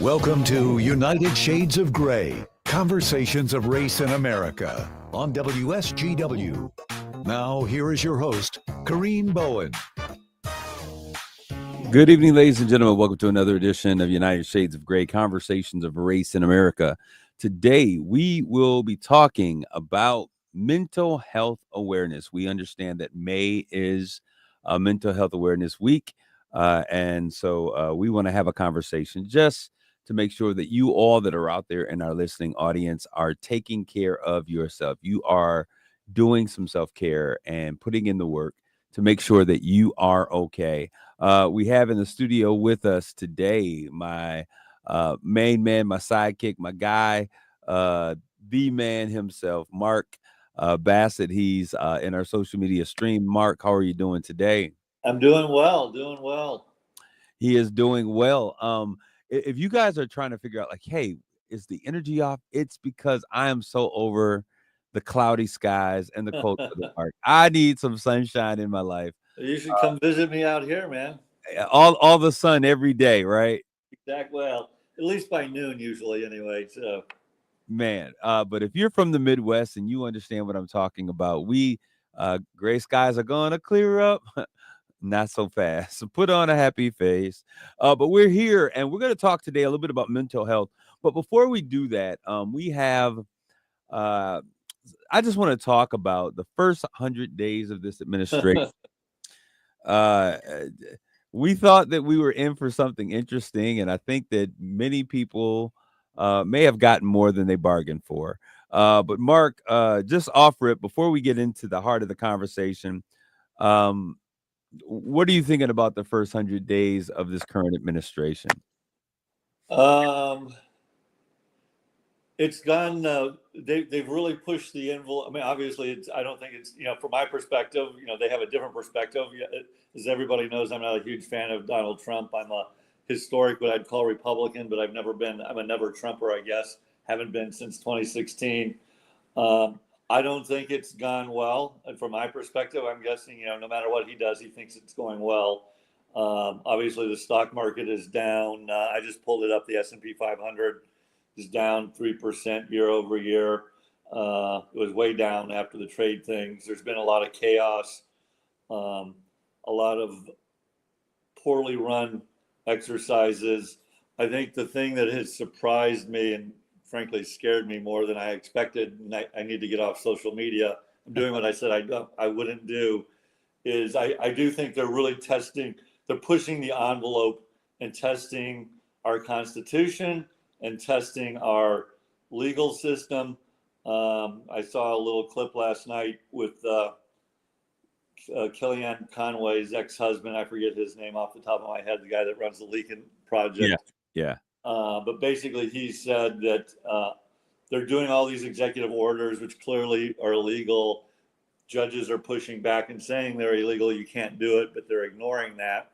Welcome to United Shades of Gray, Conversations of Race in America on WSGW. Now, here is your host, Kareem Bowen. Good evening, ladies and gentlemen. Welcome to another edition of United Shades of Gray, Conversations of Race in America. Today, we will be talking about mental health awareness. We understand that May is Mental Health Awareness Week, and so we want to have a conversation just to make sure that you all that are out there in our listening audience are taking care of yourself. You are doing some self-care and putting in the work to make sure that you are okay. We have in the studio with us today my main man, my sidekick, my guy, the man himself, Mark Bassett. He's in our social media stream. Mark, how are you doing today? I'm doing well. He is doing well. If you guys are trying to figure out, like, hey, is the energy off? It's because I am so over the cloudy skies and the cold weather, Mark. I need some sunshine in my life. You should come visit me out here, man. All the sun every day, right? Exactly. Well, at least by noon usually anyway. So, man, but if you're from the Midwest and you understand what I'm talking about, gray skies are gonna clear up. Not so fast. So put on a happy face. But we're here and we're going to talk today a little bit about mental health. But before we do that, we have I just want to talk about the first 100 days of this administration. We thought that we were in for something interesting, and I think that many people may have gotten more than they bargained for. But Mark, just offer it before we get into the heart of the conversation. What are you thinking about the first 100 days of this current administration? It's gone. They've really pushed the envelope. I mean, obviously, I don't think it's, from my perspective, they have a different perspective. As everybody knows, I'm not a huge fan of Donald Trump. I'm a historic, what I'd call Republican, but I'm a never Trumper, I guess. Haven't been since 2016. I don't think it's gone well. And from my perspective, I'm guessing, no matter what he does, he thinks it's going well. Obviously, the stock market is down. I just pulled it up. The S&P 500 is down 3% year over year. It was way down after the trade things. There's been a lot of chaos, a lot of poorly run exercises. I think the thing that has surprised me and frankly scared me more than I expected, and I need to get off social media. I'm doing what I said I wouldn't do, is I do think they're really they're pushing the envelope and testing our Constitution and testing our legal system. I saw a little clip last night with Kellyanne Conway's ex-husband. I forget his name off the top of my head, the guy that runs the Leakin Project. Yeah. But basically, he said that they're doing all these executive orders, which clearly are illegal. Judges are pushing back and saying they're illegal. You can't do it, but they're ignoring that.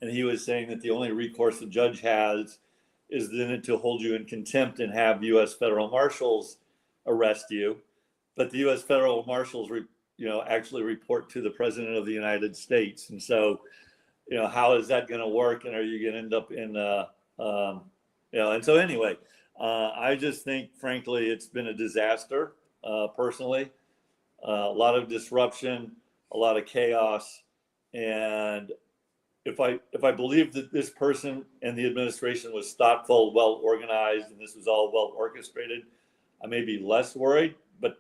And he was saying that the only recourse the judge has is then to hold you in contempt and have U.S. federal marshals arrest you. But the U.S. federal marshals, actually report to the president of the United States. And so, how is that going to work? And are you going to end up in and so anyway, I just think, frankly, it's been a disaster, personally. A lot of disruption, a lot of chaos. And if I believe that this person and the administration was thoughtful, well organized, and this was all well orchestrated, I may be less worried. But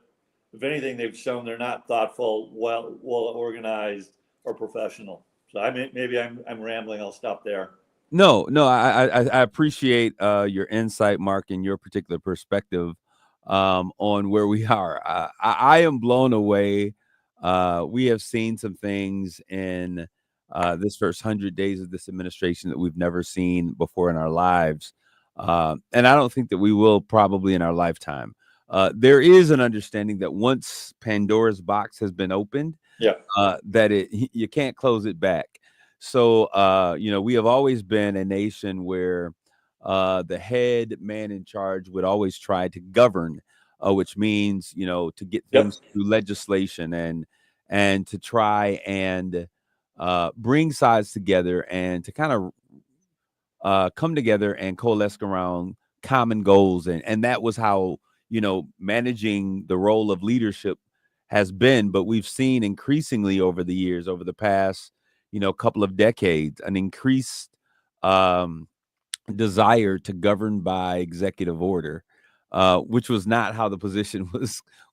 if anything, they've shown they're not thoughtful, well organized, or professional. So maybe I'm rambling. I'll stop there. No, I appreciate your insight, Mark, and your particular perspective on where we are. I am blown away. We have seen some things in this first 100 days of this administration that we've never seen before in our lives. And I don't think that we will probably in our lifetime. There is an understanding that once Pandora's box has been opened, that you can't close it back. So, we have always been a nation where the head man in charge would always try to govern, which means, to get things through legislation and to try and bring sides together and to kind of come together and coalesce around common goals, and that was how managing the role of leadership has been. But we've seen increasingly over the years, over the past couple of decades, an increased um, desire to govern by executive order, which was not how the position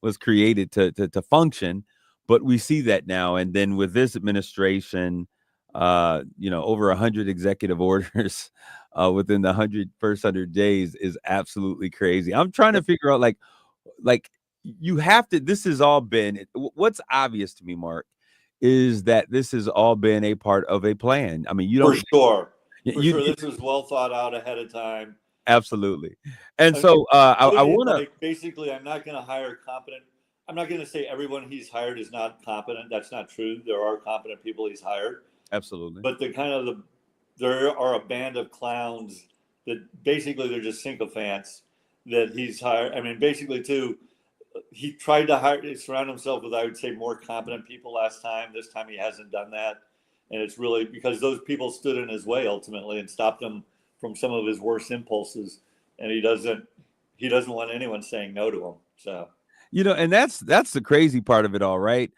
was created to function. But we see that now, and then with this administration, over 100 executive orders within the first 100 days is absolutely crazy. I'm trying to figure out, like you have to. This has all been what's obvious to me, Mark, is that this has all been a part of a plan. I mean, you For don't. sure. For You, sure. This was well thought out ahead of time. Absolutely. And I mean, so I want to. like, basically, I'm not going to hire competent. I'm not going to say everyone he's hired is not competent. That's not true. There are competent people he's hired. Absolutely. But there are a band of clowns that basically they're just sycophants that he's hired. I mean, basically, too, he tried to surround himself with, I would say, more competent people last time. This time he hasn't done that. And it's really because those people stood in his way ultimately and stopped him from some of his worst impulses. And he doesn't want anyone saying no to him. So, and that's the crazy part of it all, right?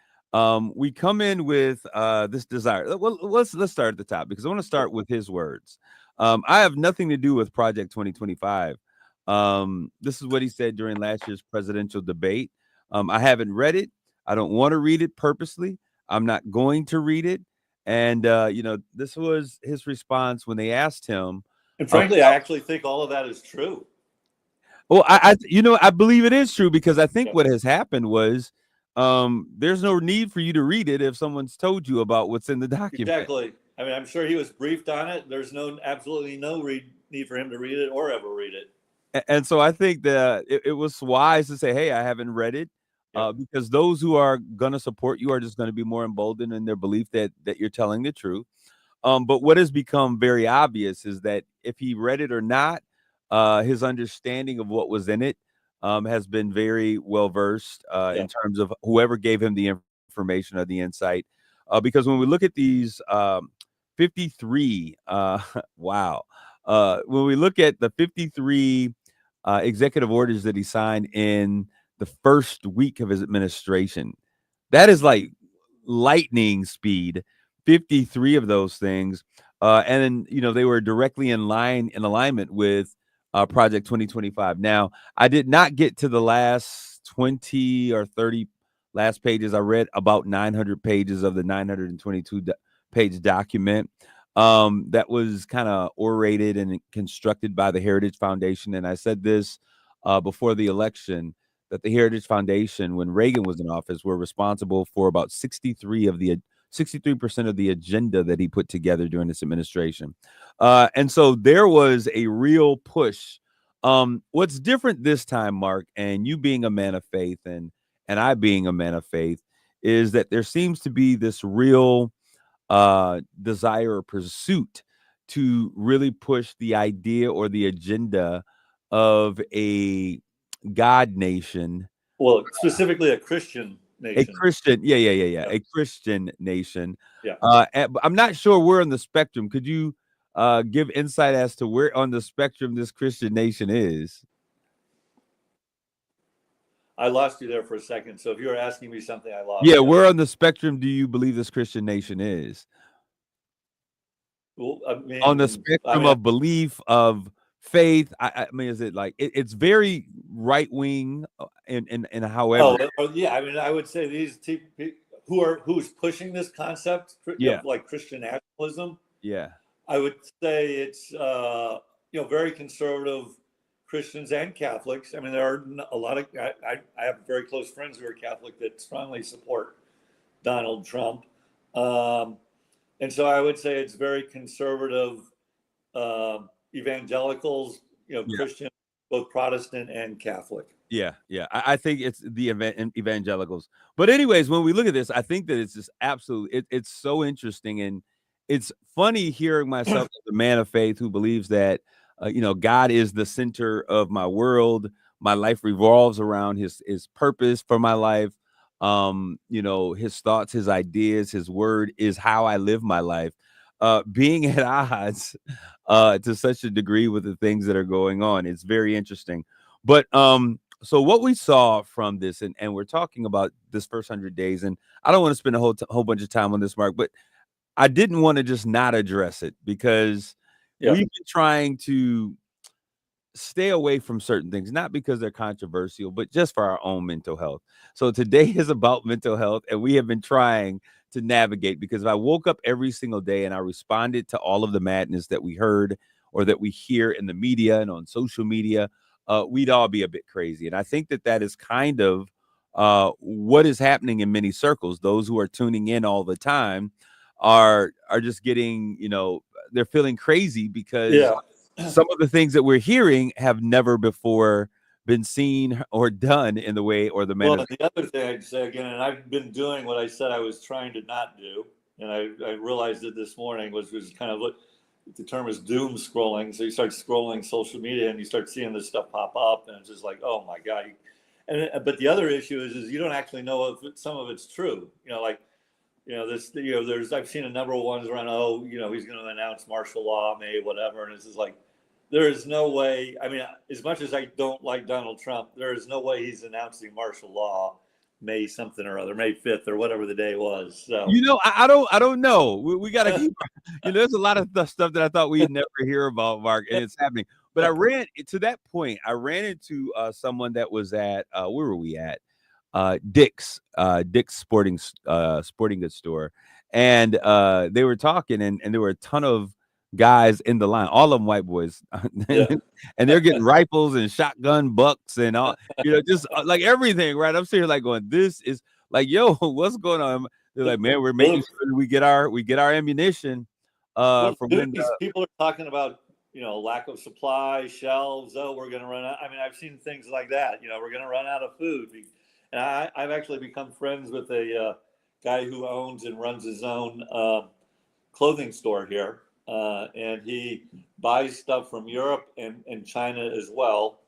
We come in with this desire. Well, let's start at the top, because I want to start with his words. I have nothing to do with Project 2025. This is what he said during last year's presidential debate. I haven't read it. I don't want to read it purposely. I'm not going to read it. And this was his response when they asked him. And frankly, I actually think all of that is true. Well, I believe it is true, because I think what has happened was there's no need for you to read it if someone's told you about what's in the document. Exactly. I mean, I'm sure he was briefed on it. There's absolutely no need for him to read it or ever read it. And so I think that it was wise to say, hey, I haven't read it, because those who are going to support you are just going to be more emboldened in their belief that you're telling the truth. But what has become very obvious is that if he read it or not, his understanding of what was in it has been very well versed in terms of whoever gave him the information or the insight. Because when we look at these 53, wow, when we look at the 53 executive orders that he signed in the first week of his administration, that is like lightning speed. 53 of those things, and then they were directly in alignment with Project 2025. Now, I did not get to the last 20 or 30 last pages. I read about 900 pages of the 922-page document that was kind of orated and constructed by the Heritage Foundation. And I said this before the election, that the Heritage Foundation, when Reagan was in office, were responsible for about 63% of the agenda that he put together during this administration. And so there was a real push. What's different this time, Mark, and you being a man of faith and I being a man of faith, is that there seems to be this real desire or pursuit to really push the idea or the agenda of a God nation. Well, specifically a Christian nation. A Christian, a Christian nation. Yeah. I'm not sure where on the spectrum. Could you give insight as to where on the spectrum this Christian nation is? I lost you there for a second. So if you were asking me something, I lost. Yeah, where on the spectrum do you believe this Christian nation is? Well, I mean, on the spectrum of belief, of faith. I mean, is it like it's very right wing and however? Yeah. I mean, I would say these who's pushing this concept, of like Christian nationalism. Yeah, I would say it's very conservative Christians and Catholics. I mean, there are a lot of I have very close friends who are Catholic that strongly support Donald Trump. And so I would say it's very conservative evangelicals, Christian, both Protestant and Catholic. Yeah. I think it's the evangelicals. But anyways, when we look at this, I think that it's just absolutely, it's so interesting. And it's funny hearing myself as a man of faith who believes that, God is the center of my world. My life revolves around his purpose for my life. His thoughts, his ideas, his word is how I live my life. being at odds to such a degree with the things that are going on. It's very interesting. But so what we saw from this, and we're talking about this first 100 days, and I don't want to spend a whole bunch of time on this, Mark, but I didn't want to just not address it because Yeah. we've been trying to stay away from certain things, not because they're controversial, but just for our own mental health. So today is about mental health, and we have been trying to navigate, because if I woke up every single day and I responded to all of the madness that we heard or that we hear in the media and on social media, we'd all be a bit crazy. And I think that that is kind of what is happening in many circles. Those who are tuning in all the time are just getting, they're feeling crazy because Yeah. some of the things that we're hearing have never before been seen or done in the way or the manner. Well, the other thing I'd say again, and I've been doing what I said I was trying to not do, and I realized it this morning was kind of what the term is doom scrolling. So you start scrolling social media and you start seeing this stuff pop up, and it's just like, oh my god. But the other issue is you don't actually know if some of it's true. There's I've seen a number of ones around. Oh, he's going to announce martial law, May whatever, and it's just like, there is no way. I mean, as much as I don't like Donald Trump, there is no way he's announcing martial law May something or other, May 5th or whatever the day was. So I don't know. We got to keep. There's a lot of stuff that I thought we'd never hear about, Mark, and it's happening. But I ran to that point. I ran into someone that was at where were we at? Dick's sporting goods store, and they were talking, and there were a ton of guys in the line, all of them white boys, Yeah. and they're getting rifles and shotgun bucks and all, just like everything, right? I'm sitting here like going, this is like, yo, what's going on? They're like, man, we're making sure we get our ammunition Well, from dude, when these people are talking about lack of supply, shelves. Oh, we're going to run out. I mean, I've seen things like that. We're going to run out of food. And I've actually become friends with a guy who owns and runs his own clothing store here. And he buys stuff from Europe and China as well.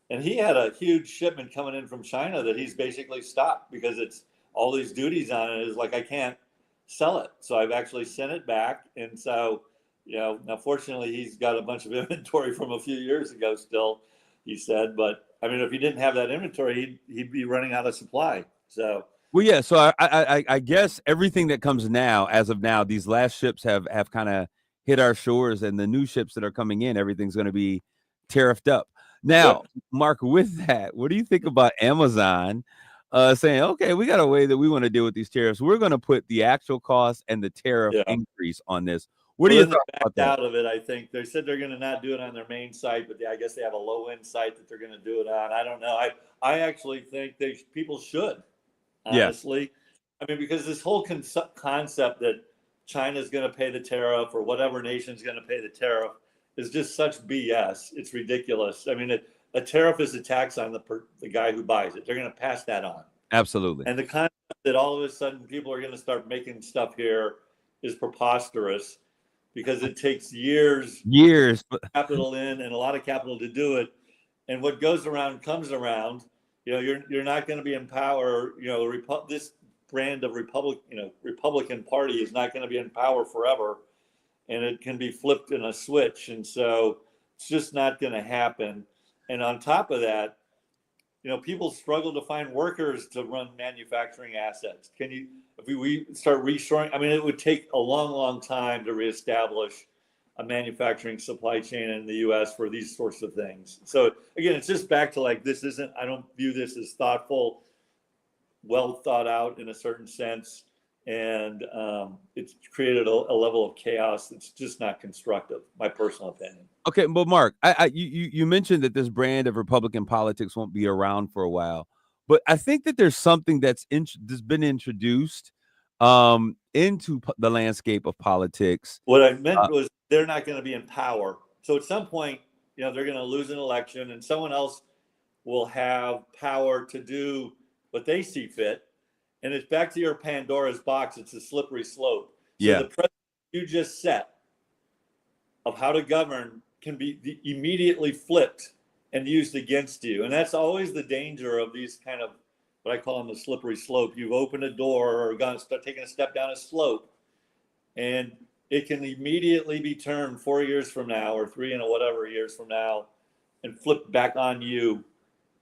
And he had a huge shipment coming in from China that he's basically stopped because it's all these duties on it. Is like, I can't sell it. So I've actually sent it back. And so, now fortunately he's got a bunch of inventory from a few years ago still, he said. But I mean, if he didn't have that inventory, he'd be running out of supply. So, well, yeah. So I guess everything that comes now, as of now, these last ships have kind of hit our shores, and the new ships that are coming in, everything's going to be tariffed up. Now, yep. Mark, with that, what do you think about Amazon saying, okay, we got a way that we want to deal with these tariffs. We're going to put the actual cost and the tariff increase on this. What do you think about that? Out of it, I think they said they're going to not do it on their main site, but I guess they have a low end site that they're going to do it on. I don't know. I actually think people should, honestly. I mean, because this whole concept that China's going to pay the tariff or whatever nation's going to pay the tariff is just such BS. It's ridiculous. I mean, a tariff is a tax on the guy who buys it. They're going to pass that on. Absolutely. And the concept that all of a sudden people are going to start making stuff here is preposterous, because it takes years, capital in, and a lot of capital to do it. And what goes around comes around. You're not going to be in power. This brand of Republican Party is not going to be in power forever, and it can be flipped in a switch. And so it's just not going to happen. And on top of that, people struggle to find workers to run manufacturing assets. If we start reshoring, I mean, it would take a long, long time to reestablish a manufacturing supply chain in the U.S. for these sorts of things. So again, it's just back to like, I don't view this as thoughtful, well thought out in a certain sense. And it's created a level of chaos that's just not constructive, my personal opinion. Okay, but Mark, you mentioned that this brand of Republican politics won't be around for a while, but I think that there's something that's been introduced into the landscape of politics. What I meant was they're not going to be in power. So at some point, they're going to lose an election, and someone else will have power to do what they see fit. And it's back to your Pandora's box. It's a slippery slope. So the precedent you just set of how to govern can be immediately flipped and used against you. And that's always the danger of these kind of, what I call them, the slippery slope. You've opened a door or start taking a step down a slope, and it can immediately be turned 4 years from now or 3 and whatever years from now and flipped back on you.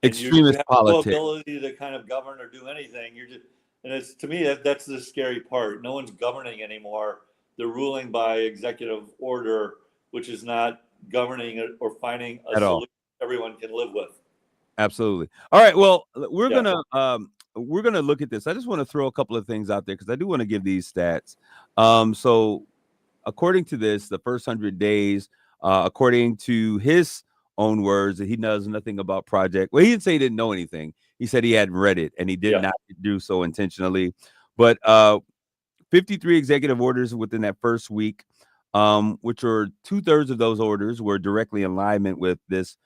And you Extremist have no politics. ability to kind of govern or do anything. You're just, and it's, to me, that's the scary part. No one's governing anymore. They're ruling by executive order, which is not governing or finding a At all. solution everyone can live with. Absolutely. All right. Well, we're Yeah. gonna look at this. I just want to throw a couple of things out there because I do want to give these stats. So according to this, the first 100 days, according to his own words, that he knows nothing about Project. Well, he didn't say he didn't know anything. He said he hadn't read it, and he did Yeah. not do so intentionally. But 53 executive orders within that first week, which are 2/3 of those orders were directly in alignment with this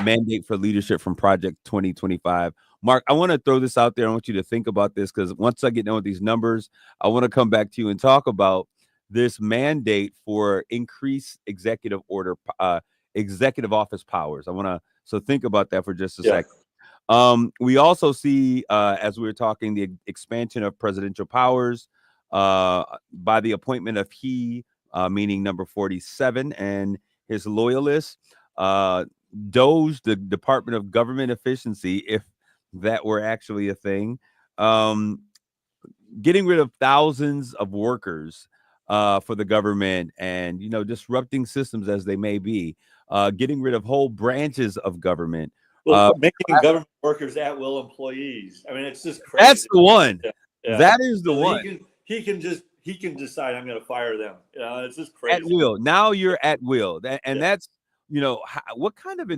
mandate for leadership from Project 2025. Mark, I want to throw this out there. I want you to think about this because once I get done with these numbers, I want to come back to you and talk about this mandate for increased executive order, executive office powers. So think about that for just a second. We also see, as we were talking, the expansion of presidential powers by the appointment of he, meaning number 47, and his loyalists. DOGE, the Department of Government Efficiency, if that were actually a thing, getting rid of thousands of workers for the government, and disrupting systems as they may be, getting rid of whole branches of government. Making government workers at-will employees. I mean, it's just crazy. That's the one. Yeah. That is the So one. He can decide I'm going to fire them. It's just crazy. At will. Now you're at will. That's what kind of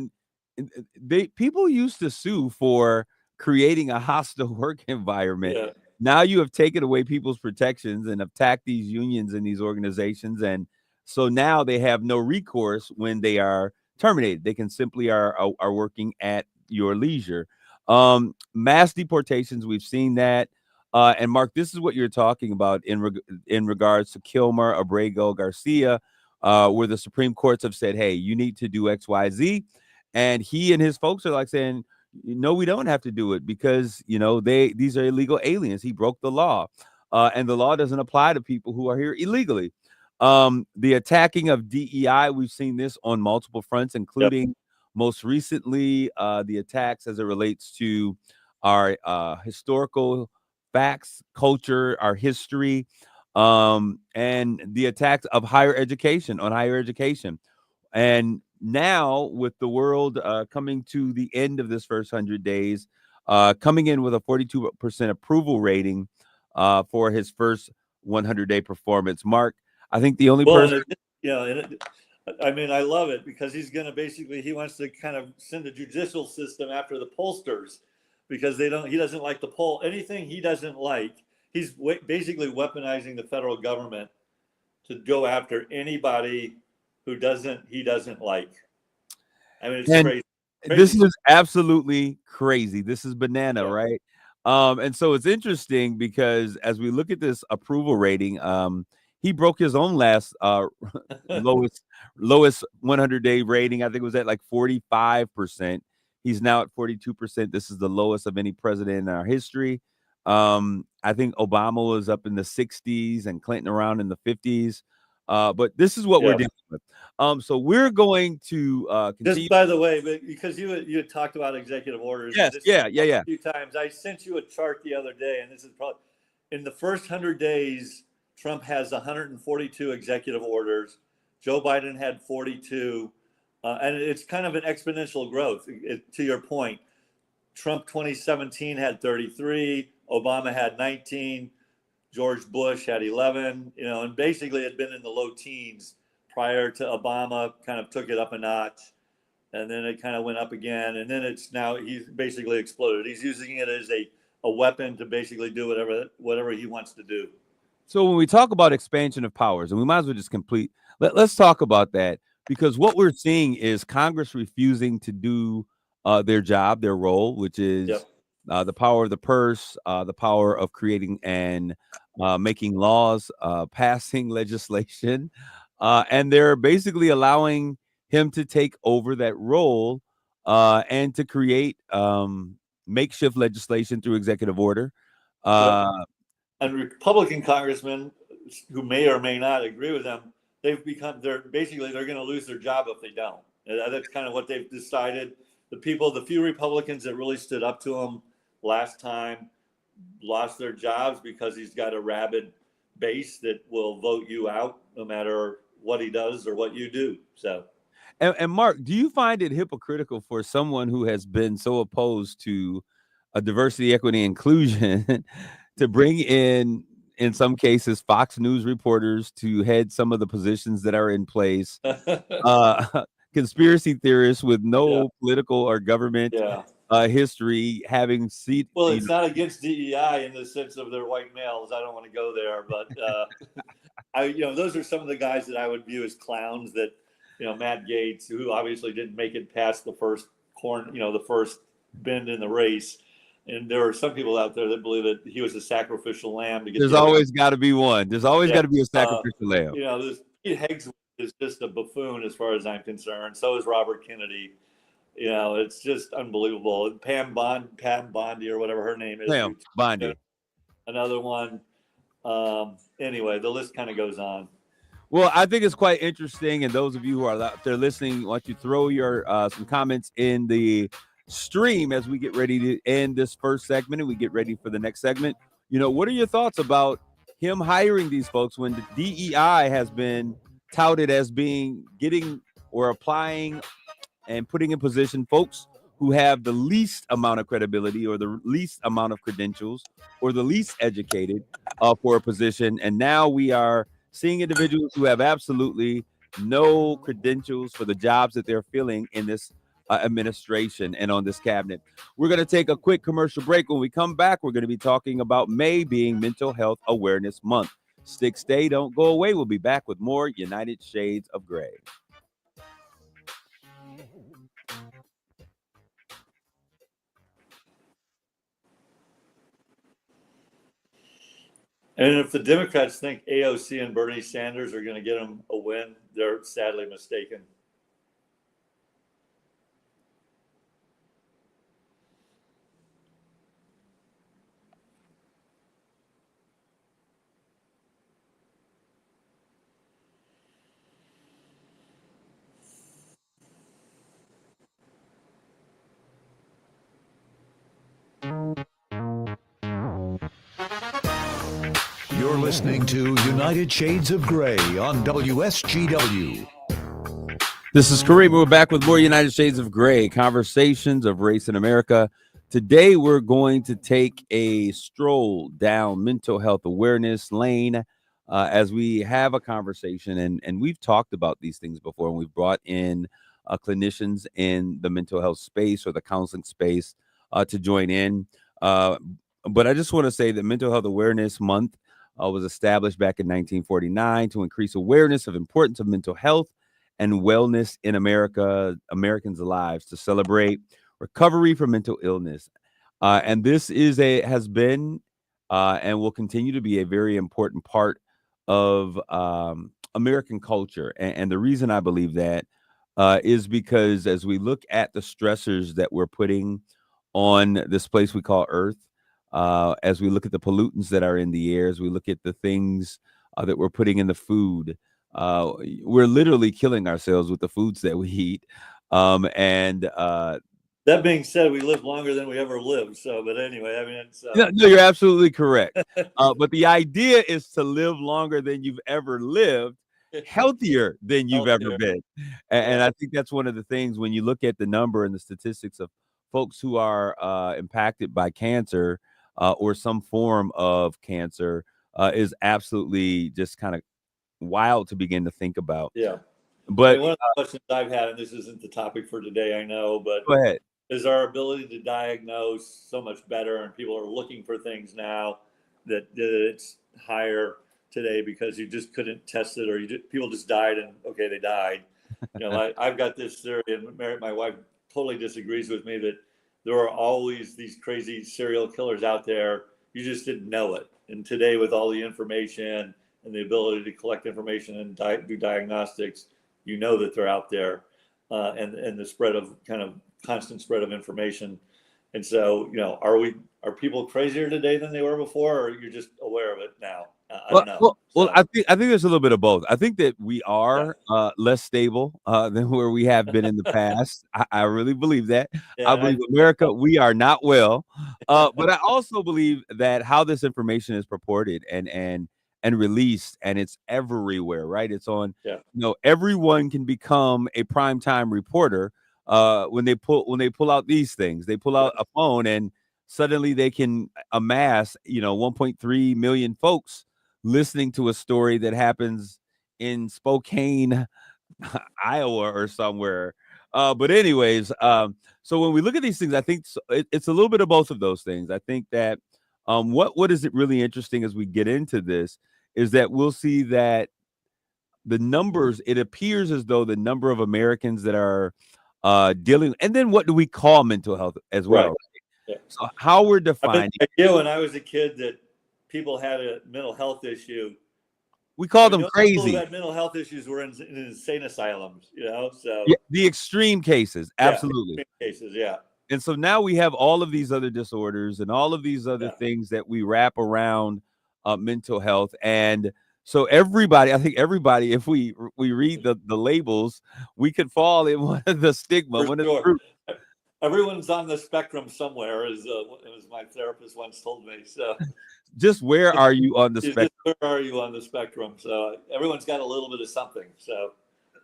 people used to sue for creating a hostile work environment. Yeah. Now you have taken away people's protections and attacked these unions and these organizations, and so now they have no recourse when they are terminated. They can simply are working at your leisure. Mass deportations, we've seen that. And Mark, this is what you're talking about in regards to Kilmer, Abrego, Garcia, where the Supreme Courts have said, hey, you need to do X, Y, Z. And he and his folks are like saying, no, we don't have to do it because, these are illegal aliens. He broke the law. And the law doesn't apply to people who are here illegally. The attacking of DEI, we've seen this on multiple fronts, including most recently the attacks as it relates to our historical facts, culture, our history, and the attacks of higher education. And now with the world coming to the end of this first 100 days, coming in with a 42% approval rating for his first 100-day performance. Mark, I think the only person... I mean, I love it because he's going to he wants to kind of send the judicial system after the pollsters because he doesn't like the poll. Anything he doesn't like, he's basically weaponizing the federal government to go after anybody he doesn't like. I mean, it's crazy. This is absolutely crazy. This is banana, right? And so it's interesting because as we look at this approval rating, he broke his own last lowest 100-day rating. I think it was at like 45%. He's now at 42%. This is the lowest of any president in our history. I think Obama was up in the 60s and Clinton around in the 50s. But this is what we're dealing with. So we're going to continue. Just by the way, because you had talked about executive orders. Yes, a few times. I sent you a chart the other day, and this is probably in the first 100 days. Trump has 142 executive orders. Joe Biden had 42, and it's kind of an exponential growth. To your point, Trump 2017 had 33, Obama had 19, George Bush had 11. And basically it had been in the low teens prior to Obama. Kind of took it up a notch, and then it kind of went up again, and then he's basically exploded. He's using it as a weapon to basically do whatever he wants to do. So when we talk about expansion of powers, and we might as well just let's talk about that, because what we're seeing is Congress refusing to do their job, their role, which is the power of the purse, the power of creating and making laws, passing legislation, and they're basically allowing him to take over that role and to create makeshift legislation through executive order. And Republican congressmen, who may or may not agree with them, they're going to lose their job if they don't. And that's kind of what they've decided. The few Republicans that really stood up to him last time lost their jobs because he's got a rabid base that will vote you out no matter what he does or what you do. So, and Mark, do you find it hypocritical for someone who has been so opposed to a diversity, equity, inclusion to bring in some cases, Fox News reporters to head some of the positions that are in place, conspiracy theorists with no political or government history having seat? Well, it's not against DEI in the sense of they're white males. I don't want to go there, but those are some of the guys that I would view as clowns. That Matt Gaetz, who obviously didn't make it past the first the first bend in the race. And there are some people out there that believe that he was a sacrificial lamb to get. There's always got to be one. There's always got to be a sacrificial lamb. This Pete Hegseth is just a buffoon as far as I'm concerned. So is Robert Kennedy. It's just unbelievable. Pam Bondi or whatever her name is. Pam Bondi. Another one. Anyway, the list kind of goes on. Well, I think it's quite interesting. And those of you who are out there listening, why don't you throw your some comments in the stream as we get ready to end this first segment and we get ready for the next segment. What are your thoughts about him hiring these folks when the DEI has been touted as getting or applying and putting in position folks who have the least amount of credibility or the least amount of credentials or the least educated for a position? And now we are seeing individuals who have absolutely no credentials for the jobs that they're filling in this administration and on this cabinet. We're going to take a quick commercial break. When we come back, we're going to be talking about May being Mental Health Awareness Month. Stay, don't go away. We'll be back with more United Shades of Gray. And if the Democrats think AOC and Bernie Sanders are going to get them a win, they're sadly mistaken. You're listening to United Shades of Gray on WSGW. This is Kareem. We're back with more United Shades of Gray, conversations of race in America. Today, we're going to take a stroll down mental health awareness lane as we have a conversation. And we've talked about these things before, and we've brought in clinicians in the mental health space or the counseling space to join in. But I just want to say that Mental Health Awareness Month was established back in 1949 to increase awareness of importance of mental health and wellness in Americans' lives, to celebrate recovery from mental illness. And this has been and will continue to be a very important part of American culture. And the reason I believe that is because as we look at the stressors that we're putting on this place we call Earth, as we look at the pollutants that are in the air, as we look at the things that we're putting in the food, we're literally killing ourselves with the foods that we eat. That being said, we live longer than we ever lived. So, but anyway, I mean, it's no, you're absolutely correct. But the idea is to live longer than you've ever lived, healthier than you've ever been. And I think that's one of the things when you look at the number and the statistics of folks who are impacted by cancer or some form of cancer is absolutely just kind of wild to begin to think about. Yeah. But I mean, one of the questions I've had, and this isn't the topic for today, I know, but go ahead. Is our ability to diagnose so much better, and people are looking for things now that it's higher today because you just couldn't test it, or people just died and okay, they died. I've got this theory, and my wife totally disagrees with me, that there are always these crazy serial killers out there. You just didn't know it. And today, with all the information and the ability to collect information and do diagnostics, you know that they're out there, and the spread of constant spread of information. And so, are people crazier today than they were before, or you're just aware of it now? I don't know. I think there's a little bit of both. I think that we are less stable than where we have been in the past. I really believe that. Yeah, I believe America, we are not well. But I also believe that how this information is purported and released, and it's everywhere, right? It's on, everyone can become a primetime reporter when they pull out these things. They pull out a phone and suddenly they can amass, 1.3 million folks listening to a story that happens in Spokane, Iowa or somewhere. But anyways, so when we look at these things, I think it's a little bit of both of those things. I think that what is it really interesting as we get into this is that we'll see that the numbers, it appears as though the number of Americans that are dealing, and then what do we call mental health as well? Right. Yeah. So how we're defining. When I was a kid that people had a mental health issue, we call them crazy. People who had mental health issues were in insane asylums, So the extreme cases, absolutely. Extreme cases, yeah. And so now we have all of these other disorders and all of these other things that we wrap around mental health. And so everybody, I think everybody, if we read the labels, we could fall in one of the stigma. One of the groups. Everyone's on the spectrum somewhere, as my therapist once told me. So, just where are you on the spectrum? Where are you on the spectrum? So everyone's got a little bit of something.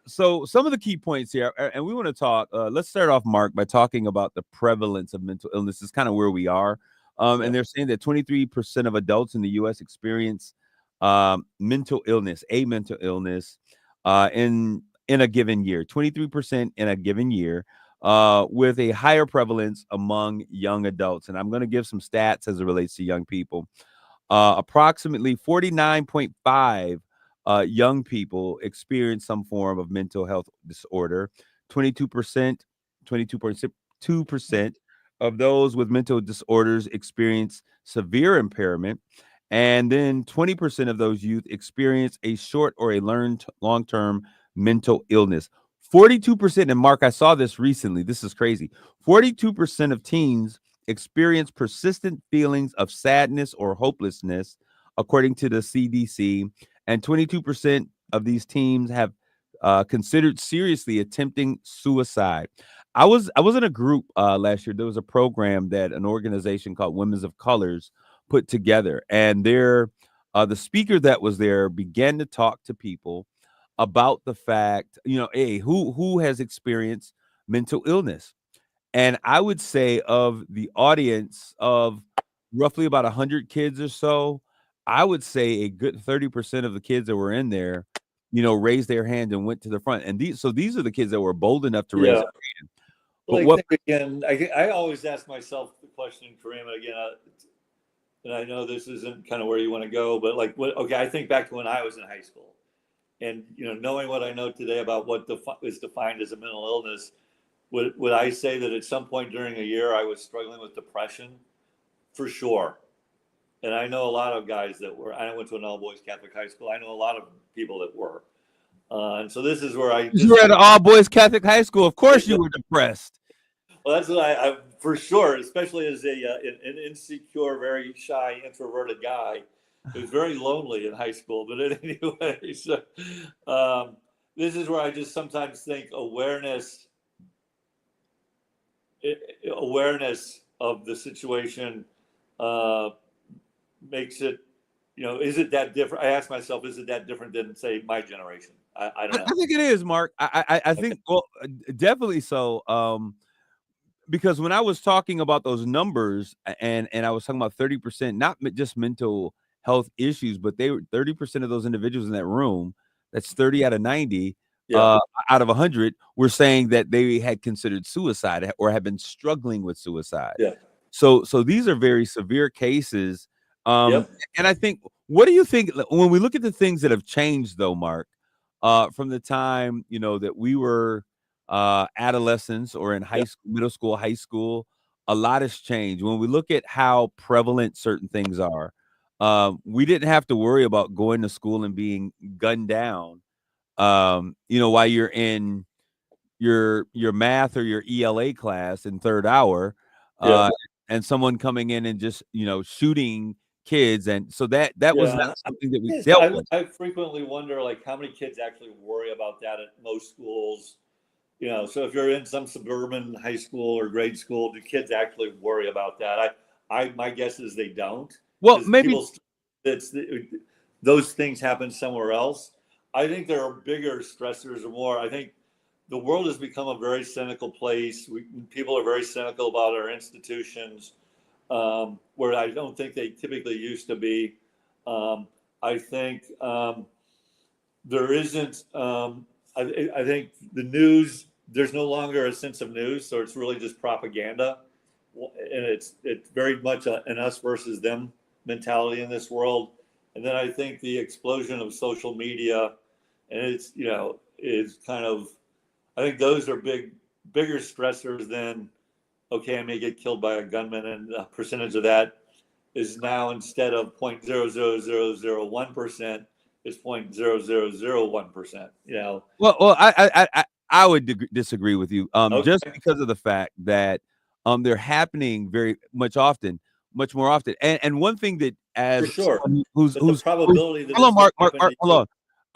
So some of the key points here, and we want to talk. Let's start off, Mark, by talking about the prevalence of mental illness. Is kind of where we are, and they're saying that 23% of adults in the U.S. experience mental illness, in a given year. 23% in a given year. With a higher prevalence among young adults. And I'm going to give some stats as it relates to young people. Approximately 49.5 young people experience some form of mental health disorder. 22.2% of those with mental disorders experience severe impairment. And then 20% of those youth experience a short or a long-term mental illness. 42%, and Mark, I saw this recently. This is crazy. 42% of teens experience persistent feelings of sadness or hopelessness, according to the CDC, and 22% of these teens have considered seriously attempting suicide. I was in a group last year. There was a program that an organization called Women's of Colors put together, and the speaker that was there began to talk to people about the fact, who has experienced mental illness. And I would say of the audience of roughly about 100 kids or so, I would say a good 30% of the kids that were in there, raised their hand and went to the front. And these are the kids that were bold enough to raise their hand. But again, I always ask myself the question, Kareem, again, and I know this isn't kind of where you want to go, but I think back to when I was in high school. And knowing what I know today about what is defined as a mental illness, would I say that at some point during a year I was struggling with depression? For sure. And I know a lot of guys that were. I went to an all-boys Catholic high school. I know a lot of people that were. And so this is where you were at an all-boys Catholic high school. Of course you were depressed. Well, that's what I for sure, especially as an insecure, very shy, introverted guy. It was very lonely in high school, but anyway, so this is where I just sometimes think awareness of the situation makes it, is it that different? I ask myself, is it that different than, say, my generation? I don't know. I think it is, Mark. I think, well, definitely so. Because when I was talking about those numbers and I was talking about 30%, not just mental health issues, but they were 30% of those individuals in that room, that's 30 out of 90 out of 100, were saying that they had considered suicide or had been struggling with suicide. So these are very severe cases. And I think, what do you think when we look at the things that have changed though, Mark, from the time, that we were adolescents or in high school, middle school, high school? A lot has changed. When we look at how prevalent certain things are, we didn't have to worry about going to school and being gunned down, while you're in your math or your ELA class in third hour, and someone coming in and just, shooting kids, and so that was not Yeah. something that we Yes, dealt with. I frequently wonder, like, how many kids actually worry about that at most schools. So if you're in some suburban high school or grade school, do kids actually worry about that? My guess is they don't, Well, because maybe. it's those things happen somewhere else. I think there are bigger stressors or more. I think the world has become a very cynical place. People are very cynical about our institutions, where I don't think they typically used to be. I think there isn't. I think the news. There's no longer a sense of news, so it's really just propaganda, and it's very much an us versus them mentality in this world. And then I think the explosion of social media, and is kind of. I think those are bigger stressors than, okay, I may get killed by a gunman, and a percentage of that is now, instead of 0.00001%, is 0.0001%. Well, I would disagree with you, just Okay, because of the fact that they're happening very much more often. And one thing that, for as sure. someone But the probability that hold it's on, going to Mark, happen to hold you, on.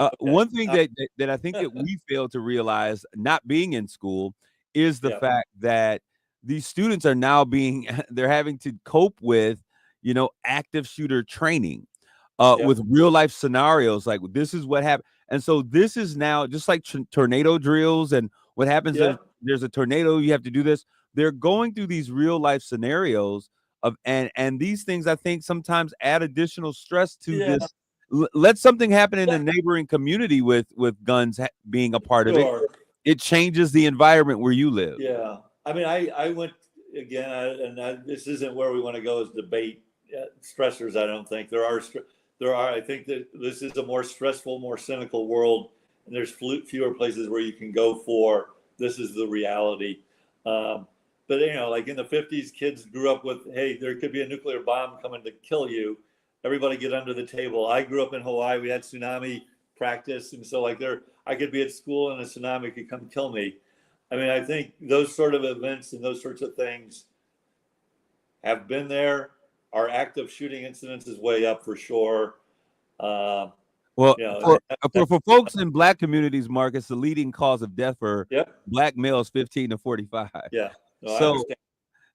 okay. One thing that I think that we fail to realize, not being in school, is the Yeah, fact that these students are now they're having to cope with, active shooter training, yeah, with real life scenarios, like this is what happened. And so this is now just like tornado drills, and what happens yeah, there's a tornado, you have to do this. They're going through these real life scenarios and these things, I think, sometimes add additional stress to yeah, this. Let something happen in the yeah, neighboring community with guns being a part of it. sure. It changes the environment where you live. Yeah. I mean, I went again, this isn't where we want to go as debate stressors. I don't think there are. I think that this is a more stressful, more cynical world, and there's fewer places where you can go for this is the reality. But like in the 50s, kids grew up with, hey, there could be a nuclear bomb coming to kill you. Everybody get under the table. I grew up in Hawaii. We had tsunami practice, and so I could be at school and a tsunami could come kill me. I mean, I think those sort of events and those sorts of things have been there. Our active shooting incidents is way up for sure. Uh, Well, for that's folks in Black communities, Marcus, the leading cause of death for yep, Black males 15 to 45. yeah. No, I So understand.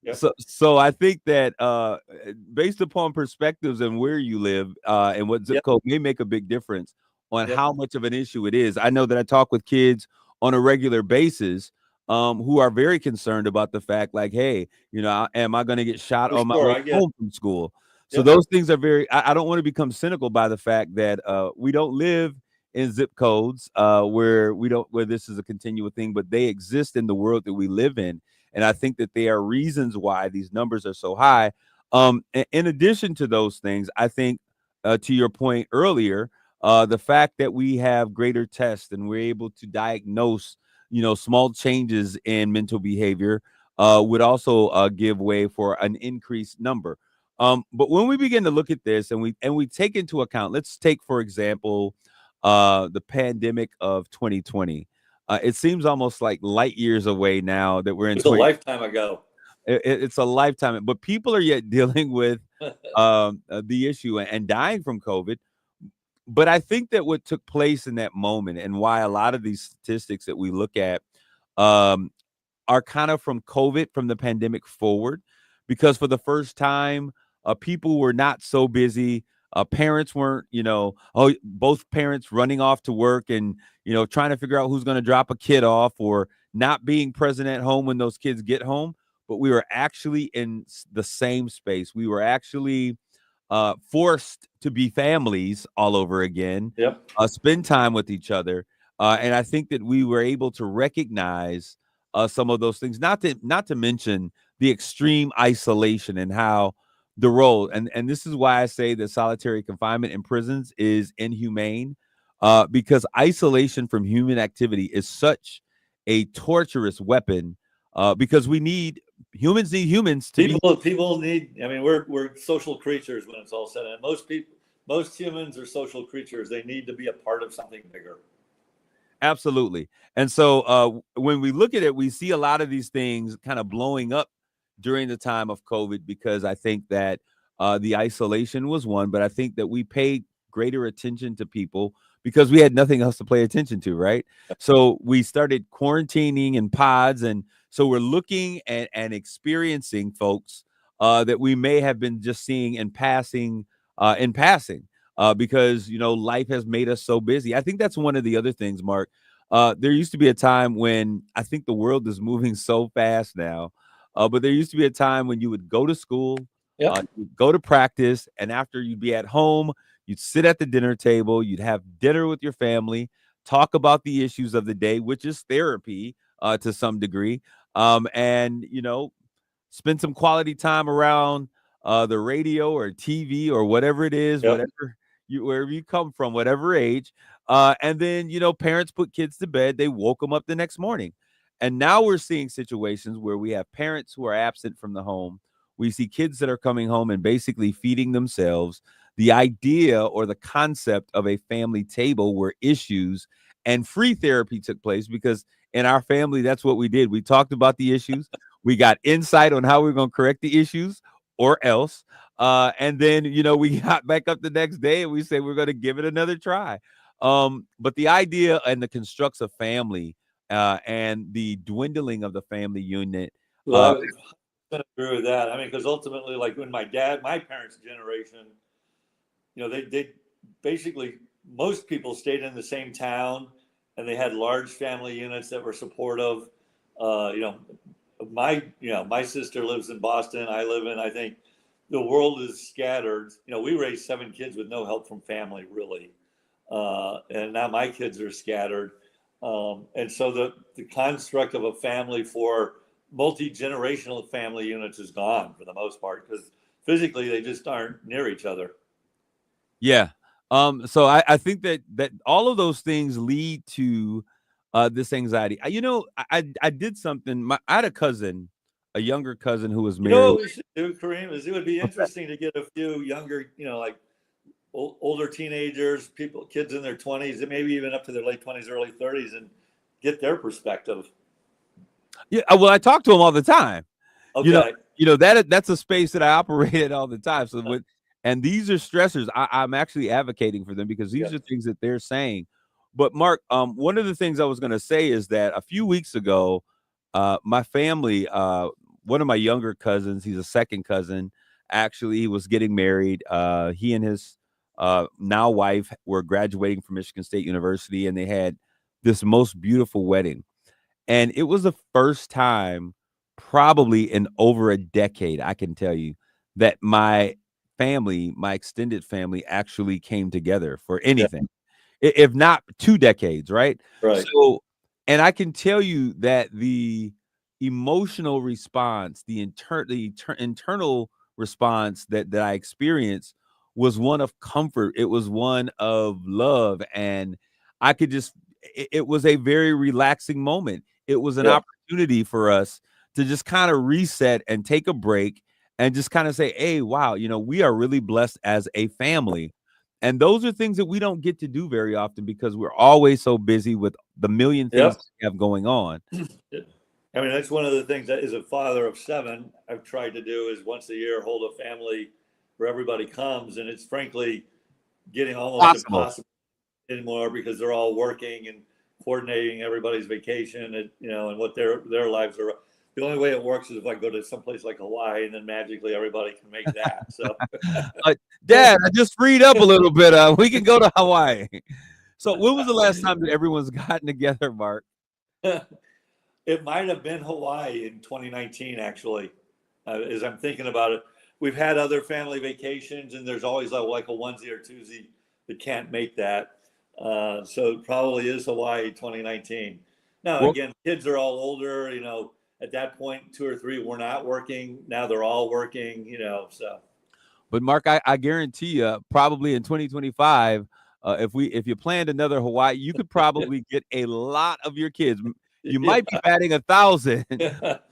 Yep, so I think that based upon perspectives and where you live, and what zip yep, code may make a big difference on yep, how much of an issue it is. I know that I talk with kids on a regular basis, who are very concerned about the fact, like, hey, am I going to get shot for on my sure. way I get. home from school? So Yep, those things are very. I don't want to become cynical by the fact that we don't live in zip codes where this is a continual thing, but they exist in the world that we live in. And I think that there are reasons why these numbers are so high. In addition to those things, I think, to your point earlier, the fact that we have greater tests and we're able to diagnose, small changes in mental behavior, would also give way for an increased number. But when we begin to look at this and we take into account, let's take, for example, the pandemic of 2020. It seems almost like light years away now that we're it in was a 20. lifetime ago. It's a lifetime, but people are yet dealing with the issue and dying from COVID. But I think that what took place in that moment, and why a lot of these statistics that we look at um, are kind of from COVID, from the pandemic forward, because for the first time, people were not so busy. Parents weren't, both parents running off to work and, trying to figure out who's going to drop a kid off, or not being present at home when those kids get home. But we were actually in the same space. We were actually forced to be families all over again, Yep. spend time with each other. And I think that we were able to recognize some of those things, not to mention the extreme isolation and how the role, and this is why I say that solitary confinement in prisons is inhumane, because isolation from human activity is such a torturous weapon, because humans need humans to be. People need. I mean, we're social creatures when it's all said. And most humans are social creatures. They need to be a part of something bigger. Absolutely. And so when we look at it, we see a lot of these things kind of blowing up during the time of COVID, because I think that The isolation was one, but I think that we paid greater attention to people because we had nothing else to pay attention to, right? So we started quarantining in pods, and so we're looking and experiencing folks that we may have been just seeing in passing, because life has made us so busy. I think that's one of the other things, Mark. There used to be a time when I think the world is moving so fast now, but there used to be a time when you would go to school, Yep. you'd go to practice, and after you'd be at home, you'd sit at the dinner table, you'd have dinner with your family, talk about the issues of the day, which is therapy to some degree, and spend some quality time around the radio or TV or whatever it is, Yep. wherever you come from, whatever age. And then, parents put kids to bed, they woke them up the next morning. And now we're seeing situations where we have parents who are absent from the home. We see kids that are coming home and basically feeding themselves. The idea or the concept of a family table where issues and free therapy took place, because in our family, that's what we did. We talked about the issues. We got insight on how we are going to correct the issues or else. And then, we got back up the next day and we said we're going to give it another try. But the idea and the constructs of family and the dwindling of the family unit. Well, I agree with that. I mean, because ultimately, like when my parents' generation, they basically, most people stayed in the same town and they had large family units that were supportive. My sister lives in Boston. I live in, I think the world is scattered. We raised 7 kids with no help from family, really. And now my kids are scattered. And so the construct of a family for multi-generational family units is gone for the most part, because physically they just aren't near each other. Yeah. So I think that all of those things lead to this anxiety. I did something. I had a younger cousin who was You know married. what we should do, Kareem, is it would be interesting to get a few younger, like older teenagers, kids in their 20s, and maybe even up to their late 20s, early 30s, and get their perspective. Yeah, well, I talk to them all the time. Okay. That's a space that I operate in all the time. So and these are stressors. I'm actually advocating for them because these are things that they're saying. But Mark, one of the things I was going to say is that a few weeks ago, my family, one of my younger cousins, he's a second cousin. Actually, he was getting married. He and his now wife were graduating from Michigan State University, and they had this most beautiful wedding. And it was the first time, probably in over a decade, I can tell you, that my extended family actually came together for Yeah. anything, if not 2 decades, right? Right. So, and I can tell you that the emotional response, the internal response that I experienced was one of comfort. It was one of love, and I could just it was a very relaxing moment. It was an Yeah. opportunity for us to just kind of reset and take a break and just kind of say, hey, wow, we are really blessed as a family. And those are things that we don't get to do very often because we're always so busy with the million things Yep. that we have going on. I mean, that's one of the things that, as a father of 7, I've tried to do is once a year hold a family where everybody comes, and it's frankly getting almost Possible. impossible anymore because they're all working and coordinating everybody's vacation and and what their lives are. The only way it works is if I go to someplace like Hawaii, and then magically everybody can make that. So, Dad, I just freed up a little bit. We can go to Hawaii. So when was the last time that everyone's gotten together, Mark? it might have been Hawaii in 2019, actually. As I'm thinking about it, we've had other family vacations, and there's always like a onesie or twosie that can't make that. So it probably is Hawaii 2019. Now, Well, again, kids are all older. At that point, 2 or 3 were not working. Now they're all working. So. but Mark, I guarantee you, probably in 2025, if you planned another Hawaii, you could probably get a lot of your kids. You Yeah. might be batting 1,000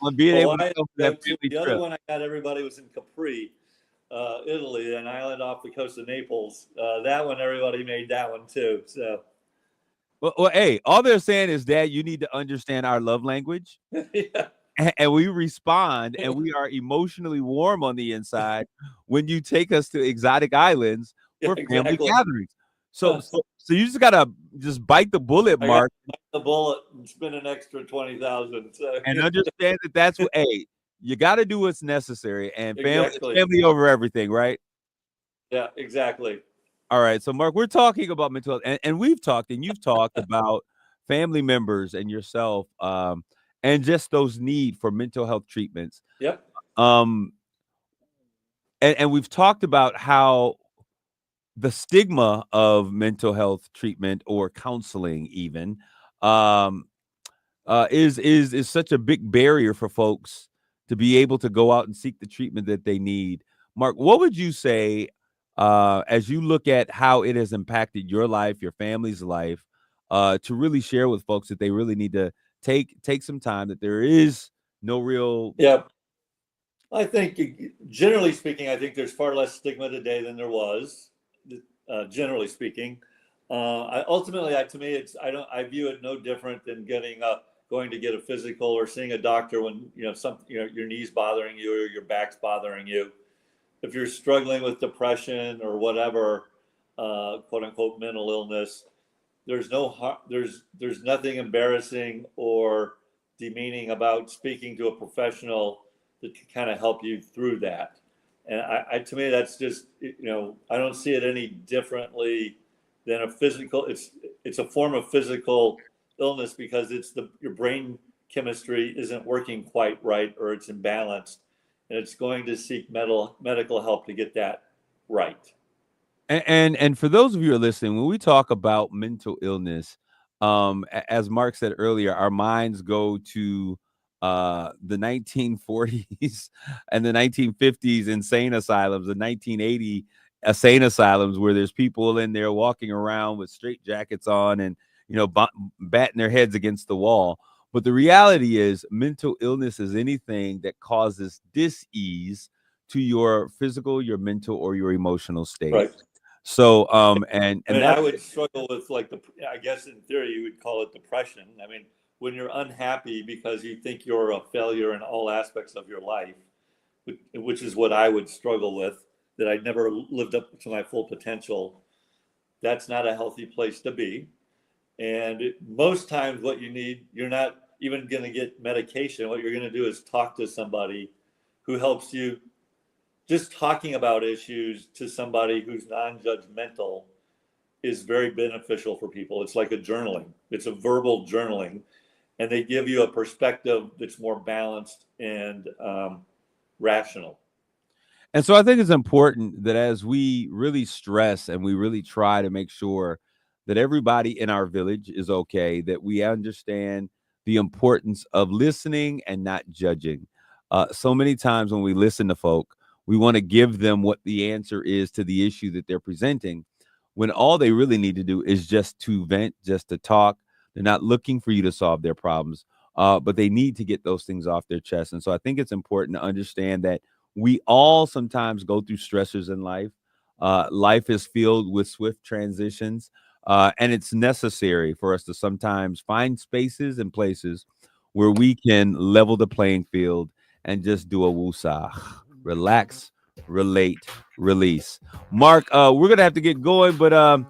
on being able to Hawaii, go for that too. family The other trip. one I got everybody was in Capri, Italy, an island off the coast of Naples. That one, everybody made that one too. So, Well, hey, all they're saying is, Dad, you need to understand our love language. yeah. and we respond, and we are emotionally warm on the inside when you take us to exotic islands Yeah, for family exactly. gatherings. So you just gotta just bite the bullet, I got Mark, the bullet and spend an extra 20,000. So and understand that that's what. Hey, you got to do what's necessary, and family, it's exactly. family over everything, right? Yeah, exactly. All right. So, Mark, we're talking about mental health, and we've talked, and you've talked about family members and yourself, and just those need for mental health treatments. Yep. Um, and we've talked about how the stigma of mental health treatment or counseling, even, um, is such a big barrier for folks to be able to go out and seek the treatment that they need. Mark, what would you say as you look at how it has impacted your life, your family's life, to really share with folks that they really need to take some time, that there is no real. Yeah. I think, generally speaking, I think there's far less stigma today than there was, generally speaking. To me, I view it no different than going to get a physical or seeing a doctor when, your knee's bothering you or your back's bothering you. If you're struggling with depression or whatever, quote unquote, mental illness, there's nothing embarrassing or demeaning about speaking to a professional that can kind of help you through that. And to me, that's just, I don't see it any differently than a physical. It's a form of physical illness because your brain chemistry isn't working quite right, or it's imbalanced, and it's going to seek medical help to get that right. And for those of you who are listening, when we talk about mental illness, as Mark said earlier, our minds go to the 1940s and the 1950s insane asylums, the 1980 insane asylums, where there's people in there walking around with straight jackets on and batting their heads against the wall. But the reality is, mental illness is anything that causes dis-ease to your physical, your mental, or your emotional state. Right. So, I mean, that I would struggle with, like, I guess in theory you would call it depression. I mean, when you're unhappy because you think you're a failure in all aspects of your life, which is what I would struggle with, that I never lived up to my full potential. That's not a healthy place to be. And most times what you need, you're not even going to get medication. What you're going to do is talk to somebody who helps you. Just talking about issues to somebody who's non-judgmental is very beneficial for people. It's like a journaling. It's a verbal journaling, and they give you a perspective that's more balanced and rational. And so I think it's important that as we really stress and we really try to make sure that everybody in our village is okay, that we understand the importance of listening and not judging. So many times when we listen to folk, we want to give them what the answer is to the issue that they're presenting, when all they really need to do is just to vent, just to talk. They're not looking for you to solve their problems, but they need to get those things off their chest. And so I think it's important to understand that we all sometimes go through stressors in life. Life is filled with swift transitions, and it's necessary for us to sometimes find spaces and places where we can level the playing field and just do a woosah, relax, relate, release. Mark, we're gonna have to get going, but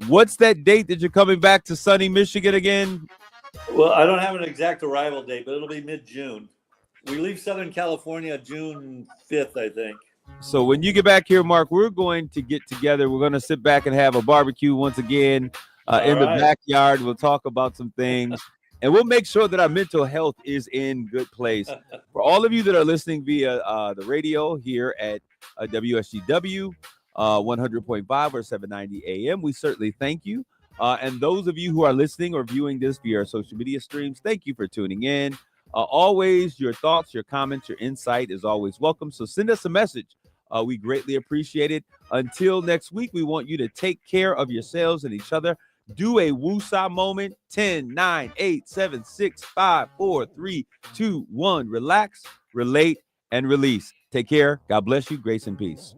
what's that date that you're coming back to sunny Michigan again? Well, I don't have an exact arrival date, but it'll be mid-June. We leave Southern California June 5th, I think. So when you get back here, Mark, we're going to get together. We're going to sit back and have a barbecue once again in the backyard. We'll talk about some things, and we'll make sure that our mental health is in good place. For all of you that are listening via the radio here at WSGW 100.5 or 790 AM, we certainly thank you. And those of you who are listening or viewing this via our social media streams, thank you for tuning in. Always, your thoughts, your comments, your insight is always welcome. So send us a message. We greatly appreciate it. Until next week, we want you to take care of yourselves and each other. Do a woosah moment. 10, 9, 8, 7, 6, 5, 4, 3, 2, 1. Relax, relate, and release. Take care. God bless you. Grace and peace.